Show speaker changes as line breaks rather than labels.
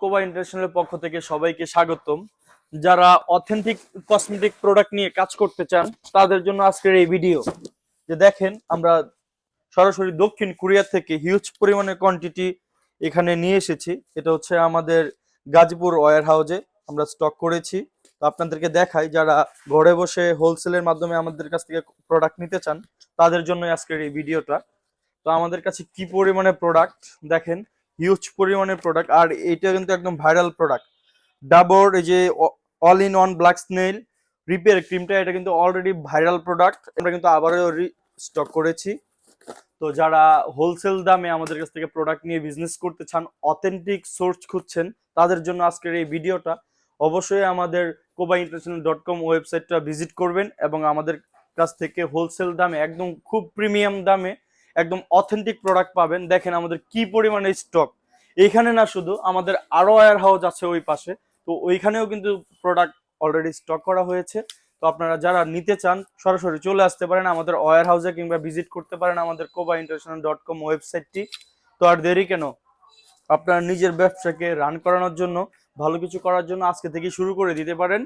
কোবা ইন্টারন্যাশনালের পক্ষ থেকে সবাইকে স্বাগতম। যারা অথেন্টিক কসমেটিক প্রোডাক্ট নিয়ে কাজ করতে চান তাদের জন্য আজকের এই ভিডিও। যে দেখেন, আমরা সরাসরি দক্ষিণ কোরিয়া থেকে হিউজ পরিমাণে কোয়ান্টিটি এখানে নিয়ে এসেছি। এটা হচ্ছে আমাদের গাজীপুর ওয়্যার হাউজে আমরা স্টক করেছি। তো আপনাদেরকে দেখাই, যারা ঘরে বসে হোলসেলের মাধ্যমে আমাদের কাছ থেকে প্রোডাক্ট নিতে চান তাদের জন্য আজকের এই ভিডিওটা। তো আমাদের কাছে কি পরিমাণে প্রোডাক্ট দেখেন, হিউজ পরিমাণে প্রোডাক্ট। আর এটা কিন্তু একদম ভাইরাল প্রোডাক্ট। ডাবর এই যে all in one black snail repair ক্রিমটা, এটা কিন্তু অলরেডি ভাইরাল প্রোডাক্ট। আমরা কিন্তু আবারও স্টক করেছি। তো যারা হোলসেল দামে আমাদের কাছ থেকে প্রোডাক্ট নিয়ে বিজনেস করতে চান, অথেন্টিক সোর্স খুঁজছেন, তাদের জন্য আজকের এই ভিডিওটা। অবশ্যই আমাদের kobainternational.com ওয়েবসাইটটা ভিজিট করবেন এবং আমাদের কাছ থেকে হোলসেল দামে একদম খুব প্রিমিয়াম দামে একদম অথেন্টিক প্রোডাক্ট পাবেন। দেখেন আমাদের কি পরিমাণে স্টক। এইখানে না, শুধু আমাদের আরো ওয়্যার হাউস আছে ওই পাশে, তো ওইখানেও কিন্তু প্রোডাক্ট অলরেডি স্টক করা হয়েছে। তো আপনারা যারা নিতে চান সরাসরি চলে আসতে পারেন আমাদের ওয়্যার হাউসে, কিংবা ভিজিট করতে পারেন আমাদের kobainternational.com ওয়েবসাইটটি। তো আর দেরি কেন, আপনারা নিজের ব্যবসাকে রান করানোর জন্য, ভালো কিছু করার জন্য আজকে থেকে শুরু করে দিতে পারেন।